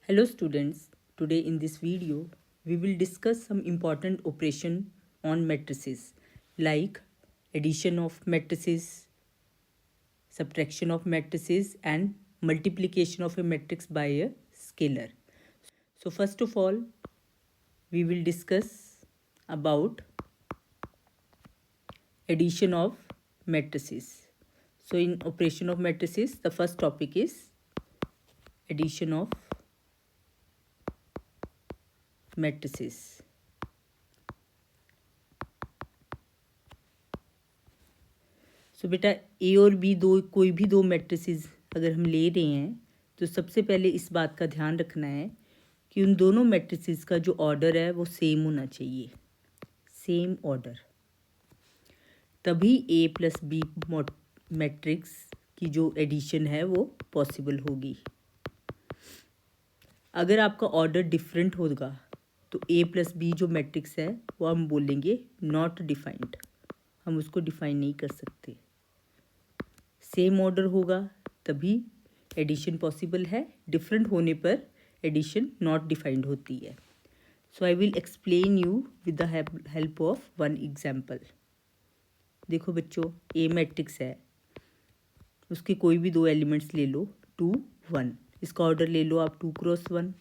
Hello students, today in this video we will discuss some important operation on matrices like addition of matrices, subtraction of matrices and multiplication of a matrix by a scalar. So first of all we will discuss about addition of matrices. So in operation of matrices the first topic is addition of matrices. सो बेटा ए और B कोई भी दो matrices अगर हम ले रहे हैं तो सबसे पहले इस बात का ध्यान रखना है कि उन दोनों मैट्रिसेस का जो ऑर्डर है वो सेम होना चाहिए, सेम ऑर्डर, तभी ए प्लस बी मैट्रिक्स की जो एडिशन है वो पॉसिबल होगी। अगर आपका ऑर्डर डिफरेंट होगा तो ए प्लस बी जो मैट्रिक्स है वो हम बोलेंगे नॉट डिफाइंड, हम उसको डिफाइन नहीं कर सकते। सेम ऑर्डर होगा तभी एडिशन पॉसिबल है, डिफरेंट होने पर एडिशन नॉट डिफाइंड होती है। So I will explain you with the help of one example. देखो बच्चों, ए मैट्रिक्स है, उसके कोई भी दो एलिमेंट्स ले लो 2 1, इसका ऑर्डर ले लो आप 2 क्रॉस 1।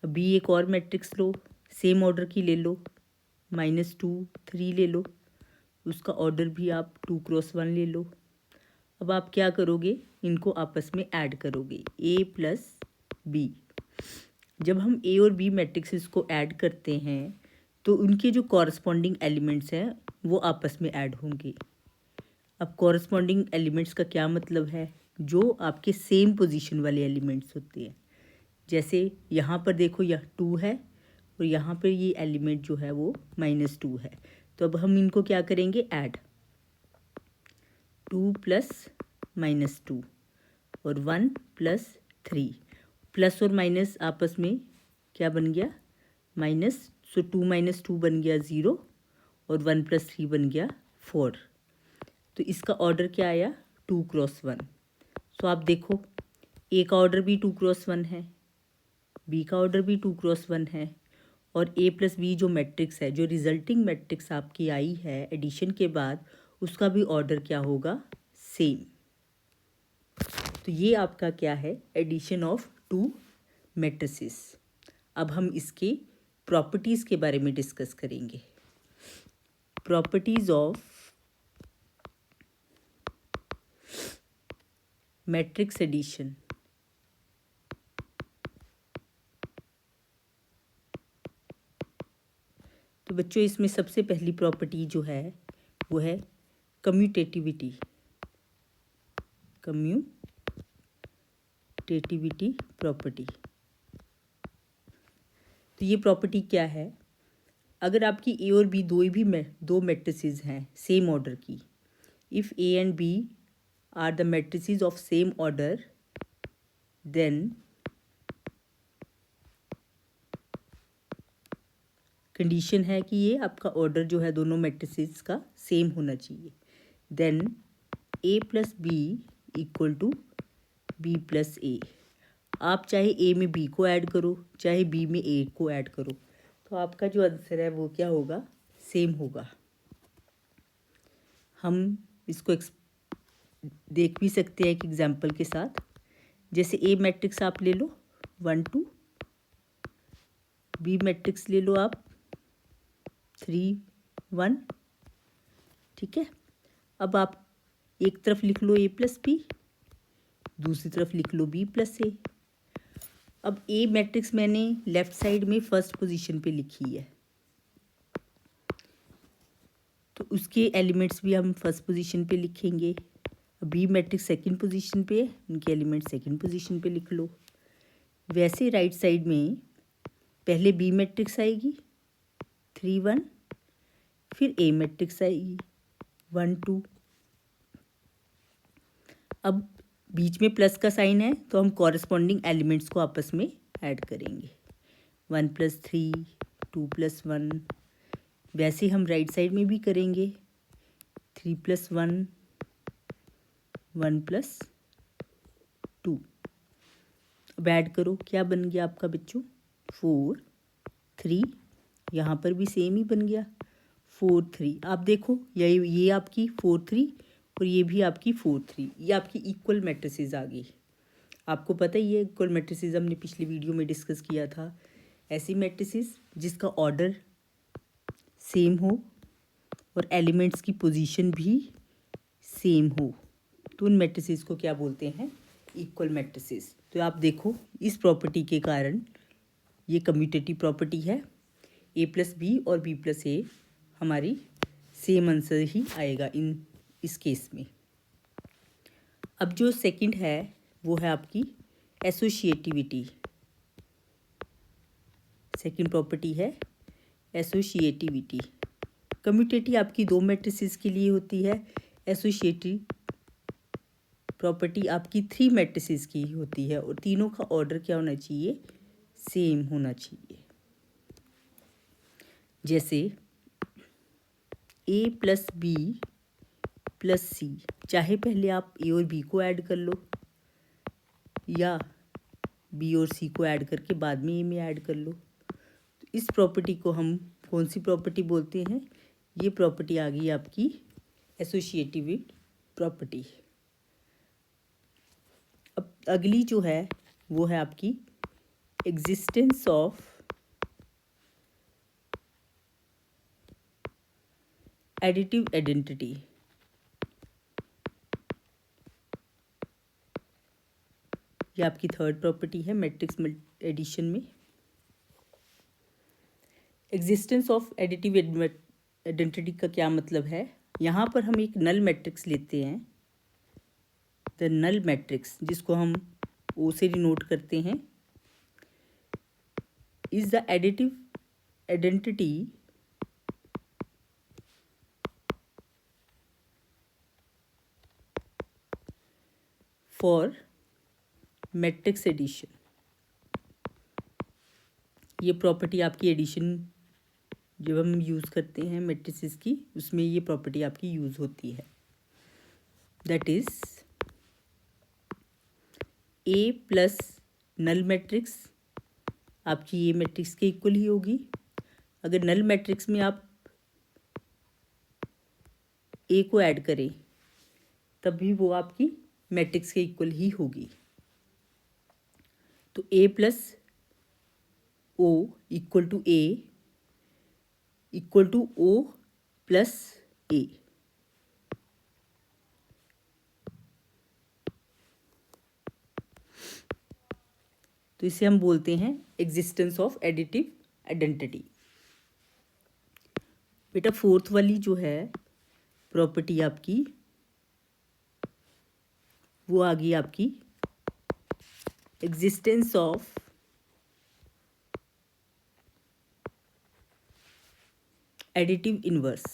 अभी एक और मैट्रिक्स लो, सेम ऑर्डर की ले लो, -2 3 ले लो, उसका ऑर्डर भी आप 2 क्रॉस 1 ले लो। अब आप क्या करोगे, इनको आपस में ऐड करोगे ए प्लस बी। जब हम ए और बी मैट्रिक्सेस को ऐड करते हैं तो उनके जो कॉरस्पॉन्डिंग एलिमेंट्स हैं वो आपस में ऐड होंगे। अब कॉरस्पॉन्डिंग एलिमेंट्स का क्या मतलब है, जो आपके सेम पोजीशन वाले एलिमेंट्स होते हैं। जैसे यहाँ पर देखो, यह 2 है और यहाँ पर ये एलिमेंट जो है वो -2 है, तो अब हम इनको क्या करेंगे, ऐड 2 प्लस -2 और 1 प्लस 3, प्लस और माइनस आपस में क्या बन गया, माइनस। सो 2 - 2 बन गया 0 और 1 + 3 बन गया 4। तो इसका ऑर्डर क्या आया, 2 क्रॉस 1। सो आप देखो, ए का ऑर्डर भी 2 क्रॉस 1 है, बी का ऑर्डर भी 2 क्रॉस 1 है, और ए प्लस बी जो मैट्रिक्स है, जो रिजल्टिंग मैट्रिक्स आपकी आई है एडिशन के बाद, उसका भी ऑर्डर क्या होगा, सेम। तो ये आपका क्या है, एडिशन ऑफ 2 मैट्रिसेस। अब हम इसके प्रॉपर्टीज़ के बारे में डिस्कस करेंगे। Properties of matrix addition. तो बच्चों, इसमें सबसे पहली प्रॉपर्टी जो है वो है कम्यूटेटिविटी। Commutativity property. तो ये प्रॉपर्टी क्या है, अगर आपकी ए और बी दो मैट्रिसेस हैं सेम ऑर्डर की, if A and B are the matrices of same order, then condition है कि ये आपका ऑर्डर जो है दोनों मैट्रिसेस का सेम होना चाहिए। Then A plus B equal to B plus A. आप चाहे ए में बी को ऐड करो, चाहे बी में ए को ऐड करो, तो आपका जो आंसर है वो क्या होगा, सेम होगा। हम इसको देख भी सकते हैं एक एग्जांपल के साथ। जैसे ए मैट्रिक्स आप ले लो 1 2, बी मैट्रिक्स ले लो आप 3 1, ठीक है। अब आप एक तरफ लिख लो ए प्लस बी, दूसरी तरफ लिख लो बी प्लस ए। अब ए मैट्रिक्स मैंने लेफ्ट साइड में फर्स्ट पोजीशन पे लिखी है, तो उसके एलिमेंट्स भी हम फर्स्ट पोजीशन पे लिखेंगे। बी मैट्रिक्स सेकंड पोजीशन पे है, उनके एलिमेंट सेकंड पोजीशन पे लिख लो। वैसे राइट साइड में पहले बी मैट्रिक्स आएगी 3 1, फिर ए मैट्रिक्स आएगी 1 2। अब बीच में प्लस का साइन है तो हम कॉरस्पॉन्डिंग एलिमेंट्स को आपस में ऐड करेंगे, 1 + 3 2 + 1। वैसे हम राइट साइड में भी करेंगे, 3 + 1 1 + 2। अब ऐड करो, क्या बन गया आपका बच्चों? 4 3, यहाँ पर भी सेम ही बन गया 4 3। आप देखो ये आपकी 4 3 और ये भी आपकी 4 3, ये आपकी इक्वल मैट्रिसेस आ गई। आपको पता ही है इक्वल मैट्रिसेस हमने पिछली वीडियो में डिस्कस किया था। ऐसी मैट्रिसेस जिसका ऑर्डर सेम हो और एलिमेंट्स की पोजीशन भी सेम हो, तो उन मैट्रिसेस को क्या बोलते हैं? Equal matrices. तो आप देखो इस प्रॉपर्टी के कारण ये कम्यूटेटिव प्रॉपर्टी है, ए प्लस बी और बी प्लस ए हमारी सेम आंसर ही आएगा इस केस में। अब जो सेकंड है वो है आपकी एसोशिएटिविटी। सेकंड प्रॉपर्टी है एसोशिएटिविटी। कम्यूटेटिव आपकी 2 मैट्रिसेस के लिए होती है, एसोशिएटिव प्रॉपर्टी आपकी 3 मैट्रिसेस की होती है और तीनों का ऑर्डर क्या होना चाहिए? सेम होना चाहिए। जैसे ए प्लस बी प्लस सी, चाहे पहले आप ए और बी को ऐड कर लो या बी और सी को ऐड करके बाद में ए में ऐड कर लो। तो इस प्रॉपर्टी को हम कौन सी प्रॉपर्टी बोलते हैं? ये प्रॉपर्टी आ गई आपकी एसोशिएटिव प्रॉपर्टी। अब अगली जो है वो है आपकी एग्जिस्टेंस ऑफ एडिटिव आइडेंटिटी। ये आपकी थर्ड प्रॉपर्टी है मैट्रिक्स एडिशन में। एग्जिस्टेंस ऑफ एडिटिव आइडेंटिटी का क्या मतलब है? यहाँ पर हम एक नल मैट्रिक्स लेते हैं, द नल मैट्रिक्स, जिसको हम ओ से डिनोट करते हैं, is the additive identity for matrix addition. ये प्रॉपर्टी आपकी एडिशन जब हम यूज़ करते हैं मैट्रिसेस की, उसमें ये प्रॉपर्टी आपकी यूज़ होती है। That is A plus null matrix आपकी ये मैट्रिक्स के इक्वल ही होगी। अगर नल मैट्रिक्स में आप ए को ऐड करें तब भी वो आपकी मैट्रिक्स के इक्वल ही होगी। तो A plus O equal to A equal to O plus A. तो इसे हम बोलते हैं एग्जिस्टेंस ऑफ एडिटिव आइडेंटिटी। बेटा फोर्थ वाली जो है प्रॉपर्टी आपकी वो आ गई आपकी एग्जिस्टेंस ऑफ एडिटिव इनवर्स।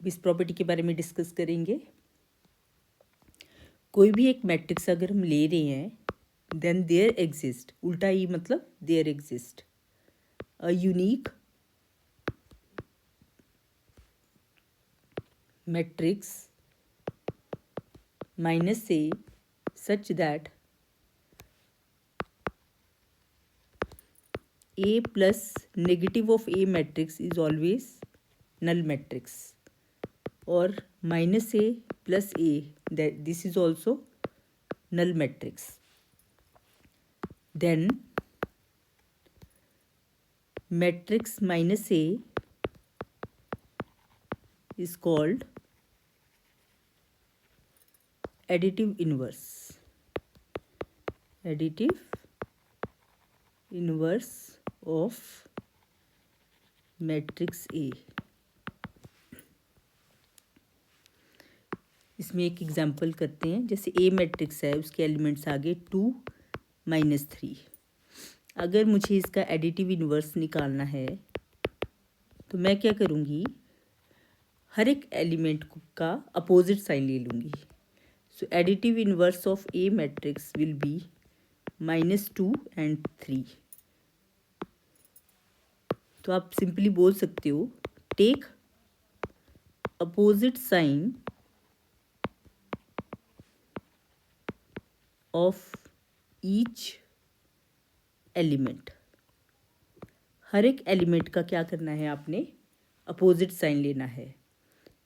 इस प्रॉपर्टी के बारे में डिस्कस करेंगे। कोई भी एक मैट्रिक्स अगर हम ले रहे हैं देन देयर एग्जिस्ट, उल्टा ही मतलब there exist a unique matrix minus a such that a plus negative of a matrix is always null matrix, or minus a plus a, that this is also null matrix. Then matrix minus a is called additive inverse. Additive inverse of matrix A. इसमें एक example करते हैं। जैसे ए matrix है, उसके elements आ गए 2 -3। अगर मुझे इसका एडिटिव इन्वर्स निकालना है तो मैं क्या करूँगी? हर एक एलिमेंट का अपोजिट साइन ले लूँगी। So additive inverse of A matrix will be -2 and 3। तो आप सिंपली बोल सकते हो take opposite sign of each element. हर एक एलिमेंट का क्या करना है, आपने अपोजिट साइन लेना है।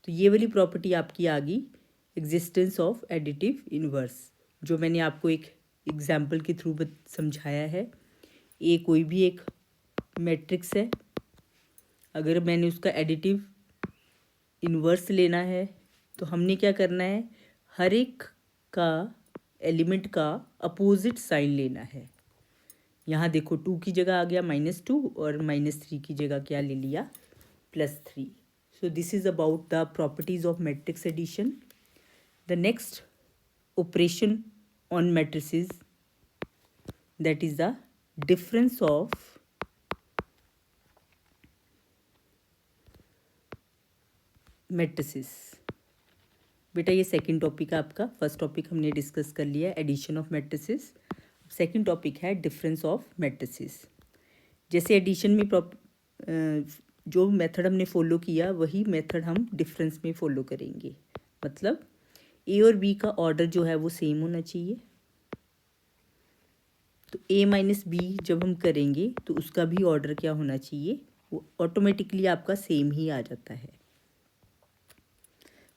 तो ये वाली प्रॉपर्टी आपकी आ गई एग्जिस्टेंस ऑफ एडिटिव इनवर्स, जो मैंने आपको एक एग्जाम्पल के थ्रू समझाया है। ए कोई भी एक मैट्रिक्स है, अगर मैंने उसका एडिटिव इनवर्स लेना है तो हमने क्या करना है, हर एक का एलिमेंट का अपोजिट साइन लेना है। यहाँ देखो 2 की जगह आ गया -2 और -3 की जगह क्या ले लिया, +3। So this is about the properties of matrix addition. The next operation on matrices, that is the difference of matrices. बेटा ये सेकंड टॉपिक है आपका, फर्स्ट टॉपिक हमने डिस्कस कर लिया है addition of matrices. Second topic है डिफरेंस ऑफ मैट्रिसेस। जैसे एडिशन में जो मेथड हमने फॉलो किया वही मेथड हम डिफरेंस में फॉलो करेंगे। मतलब ए और बी का ऑर्डर जो है वो सेम होना चाहिए। तो a माइनस बी जब हम करेंगे तो उसका भी ऑर्डर क्या होना चाहिए, वो ऑटोमेटिकली आपका सेम ही आ जाता है।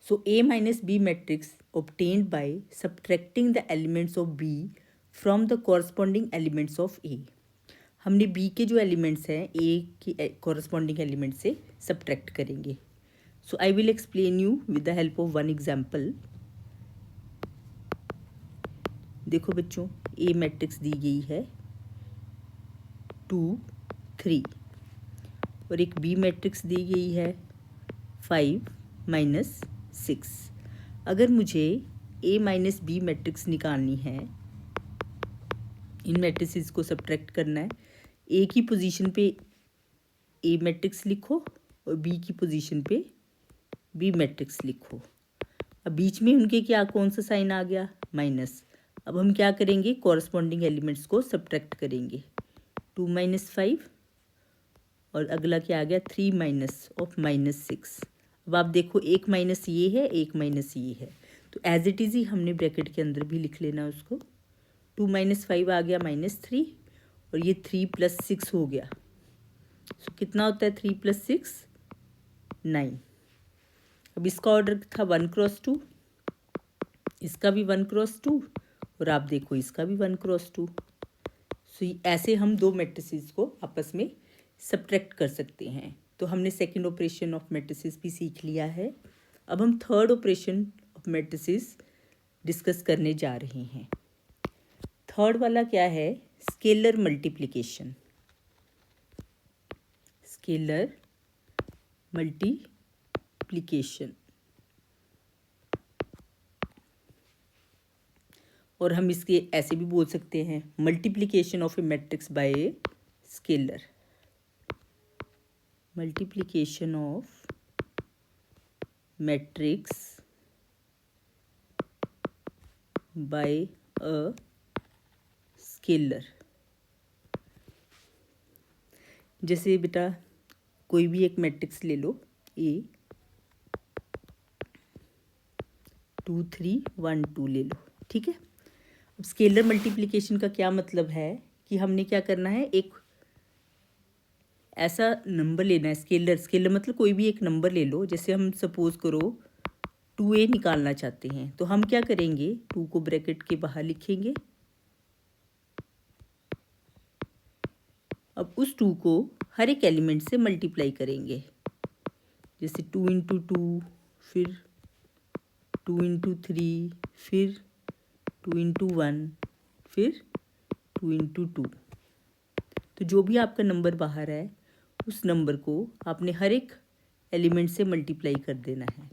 So A minus B matrix obtained by subtracting the elements of B from the corresponding elements of A। हमने B के जो एलिमेंट्स हैं A की corresponding एलिमेंट से सब्ट्रैक्ट करेंगे। So I will explain you with the help of one example। देखो बच्चों, A matrix दी गई है 2 3 और एक B मैट्रिक्स दी गई है 5 -6। अगर मुझे A माइनस बी मैट्रिक्स निकालनी है, इन मैट्रिसेस को सब्ट्रैक्ट करना है, A की पोजीशन पे A मैट्रिक्स लिखो और B की पोजीशन पे B मैट्रिक्स लिखो। अब बीच में उनके क्या कौन सा साइन आ गया, माइनस। अब हम क्या करेंगे, कॉरस्पॉन्डिंग एलिमेंट्स को सब्ट्रैक्ट करेंगे। 2 - 5 और अगला क्या आ गया 3 माइनस ऑफ -6। अब आप देखो एक माइनस ये है, एक माइनस ये है, तो एज इट इज़ ही हमने ब्रैकेट के अंदर भी लिख लेना उसको। 2 - 5 आ गया -3 और ये 3 + 6 हो गया। सो कितना होता है 3 + 6 9। अब इसका ऑर्डर था 1 × 2, इसका भी 1 × 2 और आप देखो इसका भी 1 × 2। सो ऐसे हम दो मैट्रिसेस को आपस में सब्ट्रैक्ट कर सकते हैं। तो हमने सेकंड ऑपरेशन ऑफ मैट्रिसेस भी सीख लिया है। अब हम third operation of matrices discuss करने जा रहे हैं। थर्ड वाला क्या है, स्केलर मल्टीप्लिकेशन। स्केलर मल्टीप्लिकेशन, और हम इसके ऐसे भी बोल सकते हैं multiplication of A matrix bye a scalar. Multiplication of matrix bye a scalar. जैसे बेटा कोई भी एक मैट्रिक्स ले लो, A 2 3 1 2 ले लो, ठीक है। अब स्केलर मल्टीप्लिकेशन का क्या मतलब है कि हमने क्या करना है, एक ऐसा नंबर लेना है, स्केलर मतलब कोई भी एक नंबर ले लो। जैसे हम सपोज करो 2A निकालना चाहते हैं, तो हम क्या करेंगे, 2 को ब्रैकेट के बाहर लिखेंगे। अब उस 2 को हर एक एलिमेंट से मल्टीप्लाई करेंगे। जैसे 2 × 2, फिर 2 × 3, फिर 2 × 1, फिर 2 × 2। तो जो भी आपका नंबर बाहर है उस नंबर को आपने हर एक एलिमेंट से मल्टीप्लाई कर देना है।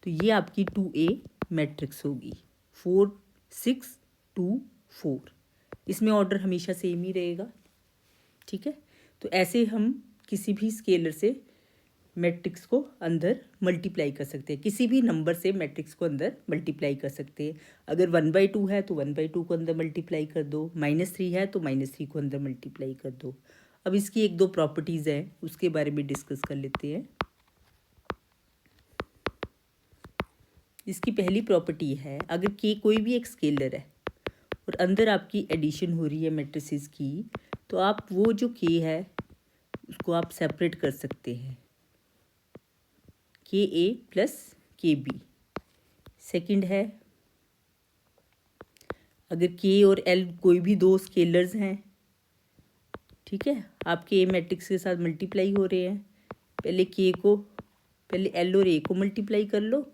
तो ये आपकी 2A मैट्रिक्स होगी। 4 6 2 4, इसमें ऑर्डर हमेशा सेम ही रहेगा, ठीक है। तो ऐसे हम किसी भी स्केलर से मैट्रिक्स को अंदर मल्टीप्लाई कर सकते हैं, किसी भी नंबर से मैट्रिक्स को अंदर मल्टीप्लाई कर सकते हैं। अगर 1/2 है तो 1/2 को अंदर मल्टीप्लाई कर दो, -3 है तो -3 को अंदर मल्टीप्लाई कर दो। अब इसकी 1-2 प्रॉपर्टीज़ हैं, उसके बारे में डिस्कस कर लेते हैं। इसकी पहली प्रॉपर्टी है, अगर के कोई भी एक स्केलर है और अंदर आपकी एडिशन हो रही है मैट्रिसेस की, तो आप वो जो के है उसको आप सेपरेट कर सकते हैं, के ए प्लस के बी। सेकेंड है, अगर के और एल कोई भी दो स्केलर्स हैं, ठीक है, आपके ए मैट्रिक्स के साथ मल्टीप्लाई हो रहे हैं, पहले एल और ए को मल्टीप्लाई कर लो,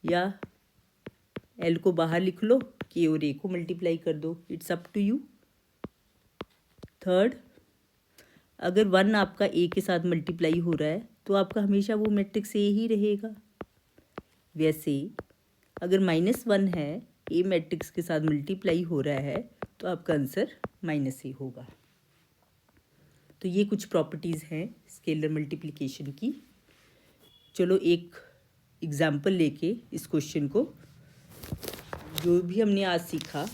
या एल को बाहर लिख लो, के और ए को मल्टीप्लाई कर दो, it's up to you. Third, अगर 1 आपका ए के साथ मल्टीप्लाई हो रहा है तो आपका हमेशा वो मैट्रिक्स ए ही रहेगा। वैसे अगर -1 है, ए मैट्रिक्स के साथ मल्टीप्लाई हो रहा है, तो आपका आंसर -ए होगा। तो ये कुछ प्रॉपर्टीज़ हैं स्केलर मल्टीप्लिकेशन की। चलो एक एग्जाम्पल लेके इस क्वेश्चन को, जो भी हमने आज सीखा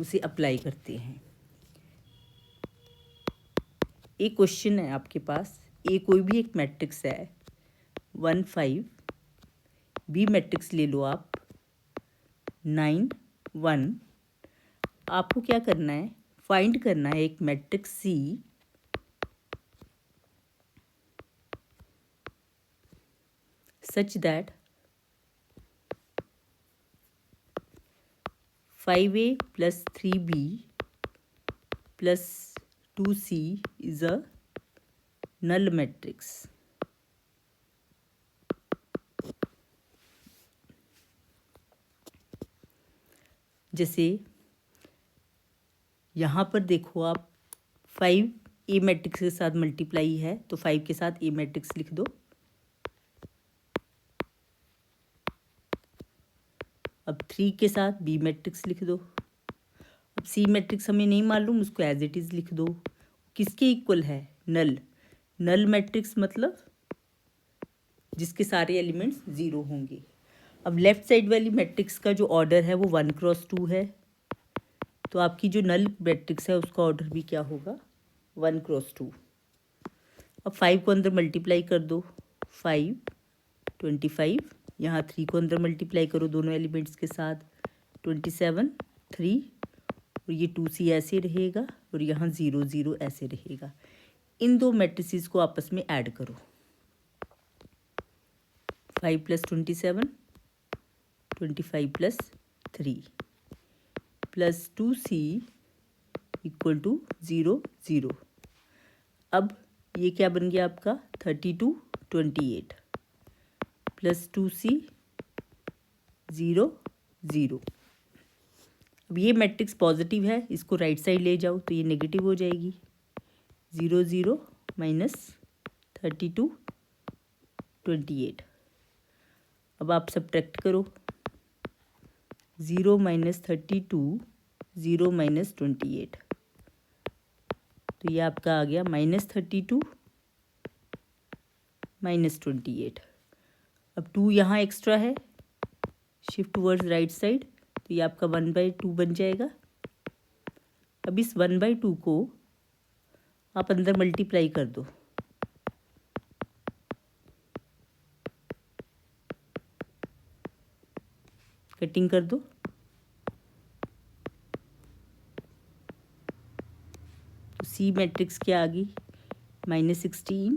उसे अप्लाई करते हैं। एक क्वेश्चन है आपके पास, ए कोई भी एक मैट्रिक्स है 1 5, बी मैट्रिक्स ले लो आप 9 1। आपको क्या करना है, फाइंड करना है एक matrix C such that 5a plus 3b plus 2c is a null matrix। जैसे यहाँ पर देखो आप, 5 ए मैट्रिक्स के साथ मल्टीप्लाई है तो 5 के साथ ए मैट्रिक्स लिख दो। अब 3 के साथ बी मैट्रिक्स लिख दो। अब सी मैट्रिक्स हमें नहीं मालूम, उसको एज इट इज़ लिख दो। किसके इक्वल है, नल। नल मैट्रिक्स मतलब जिसके सारे एलिमेंट्स 0 होंगे। अब लेफ्ट साइड वाली मैट्रिक्स का जो ऑर्डर है वो 1 क्रॉस 2 है, तो आपकी जो नल मैट्रिक्स है उसका ऑर्डर भी क्या होगा, 1 क्रॉस 2। अब 5 को अंदर मल्टीप्लाई कर दो, 5 25, यहाँ 3 को अंदर मल्टीप्लाई करो दोनों एलिमेंट्स के साथ, 27 3, और ये 2c ऐसे रहेगा और यहाँ 0 0 ऐसे रहेगा। इन दो मैट्रिसेस को आपस में ऐड करो, 5 + 27 25 + 3 प्लस 2c = 0 0। अब ये क्या बन गया आपका, 32 28 प्लस 2c 0 0। अब ये मैट्रिक्स पॉजिटिव है, इसको राइट साइड ले जाओ तो ये नेगेटिव हो जाएगी, 0 0 - 32 28। अब आप सब्ट्रैक्ट करो, 0 - 32 0 - 28, तो ये आपका आ गया -32 -28। अब 2 यहाँ एक्स्ट्रा है, शिफ्ट टूवर्ड्स राइट साइड, तो ये आपका 1/2 बन जाएगा। अब इस 1/2 को आप अंदर मल्टीप्लाई कर दो, कटिंग कर दो, तो सी मैट्रिक्स क्या आ गई, -16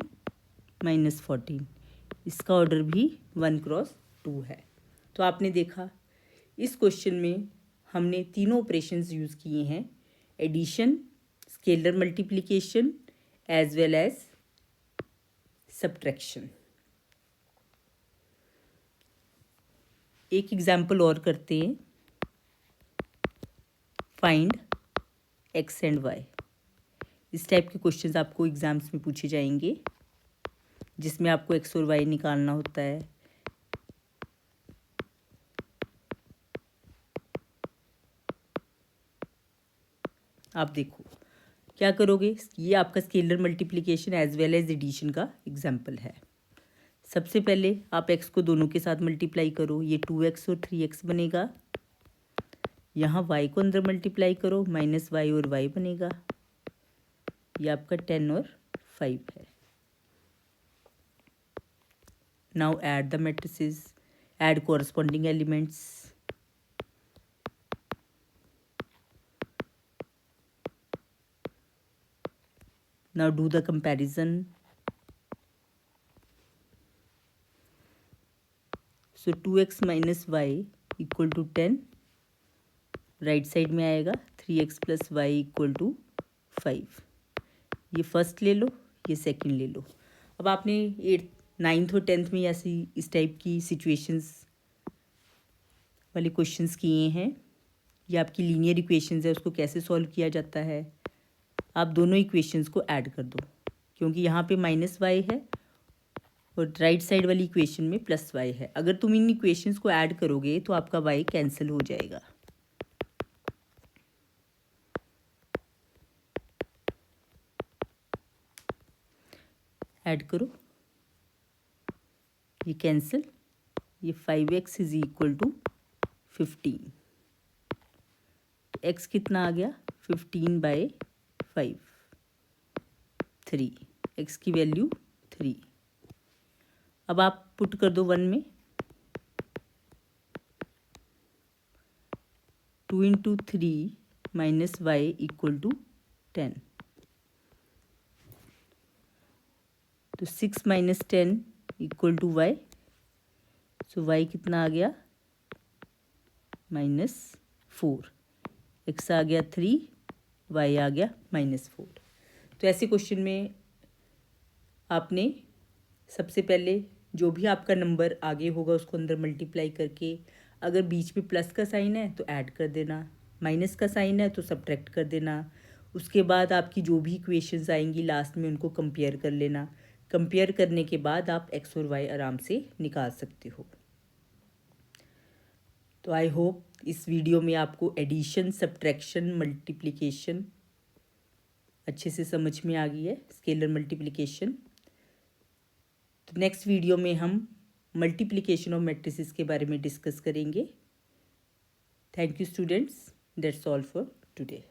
-14। इसका ऑर्डर भी 1 क्रॉस 2 है। तो आपने देखा इस क्वेश्चन में हमने तीनों ऑपरेशंस यूज़ किए हैं, addition, scalar multiplication as well as subtraction. एक एग्जाम्पल और करते हैं, फाइंड x एंड y। इस टाइप के क्वेश्चंस आपको एग्जाम्स में पूछे जाएंगे, जिसमें आपको x और y निकालना होता है। आप देखो क्या करोगे, ये आपका scalar multiplication as well as addition का एग्जाम्पल है। सबसे पहले आप x को दोनों के साथ मल्टीप्लाई करो, ये 2x और 3x बनेगा। यहाँ y को अंदर मल्टीप्लाई करो, -y और y बनेगा, ये आपका 10 और 5 है। Now add the matrices, add corresponding elements. Now do the comparison. So 2x minus y equal to 10, right side में आएगा 3x plus Y equal to 5. ये फर्स्ट ले लो, ये सेकंड ले लो. अब आपने 8th 9th और 10th में ऐसी इस टाइप की सिचुएशंस वाले क्वेश्चंस किए हैं. ये आपकी लीनियर इक्वेशंस है, उसको कैसे सॉल्व किया जाता है. आप दोनों इक्वेशंस को ऐड कर दो, क्योंकि यहाँ पे माइनस वाई है और राइट साइड वाली इक्वेशन में प्लस वाई है. अगर तुम इन इक्वेशंस को ऐड करोगे तो आपका वाई कैंसिल हो जाएगा. ऐड करो, ये कैंसिल, ये 5x is equal to 15. x कितना आ गया 15/5, 3. x की वैल्यू 3. अब आप पुट कर दो 1 में. 2 × 3 माइनस वाई इक्वल टू 10. तो 6 minus 10 equal to y. So y कितना आ गया -4. एक्स आ गया 3, वाई आ गया -4. तो ऐसे क्वेश्चन में आपने सबसे पहले जो भी आपका नंबर आगे होगा उसको अंदर मल्टीप्लाई करके, अगर बीच में प्लस का साइन है तो ऐड कर देना, माइनस का साइन है तो सब्ट्रैक्ट कर देना. उसके बाद आपकी जो भी इक्वेशंस आएंगी लास्ट में उनको कंपेयर कर लेना. कंपेयर करने के बाद आप एक्स और वाई आराम से निकाल सकते हो. तो आई होप इस वीडियो में आपको एडिशन, सब्ट्रैक्शन, मल्टीप्लिकेशन अच्छे से समझ में आ गई है, स्केलर मल्टीप्लिकेशन. तो नेक्स्ट वीडियो में हम मल्टीप्लिकेशन ऑफ मैट्रिसेस के बारे में डिस्कस करेंगे. Thank you students, that's all for today.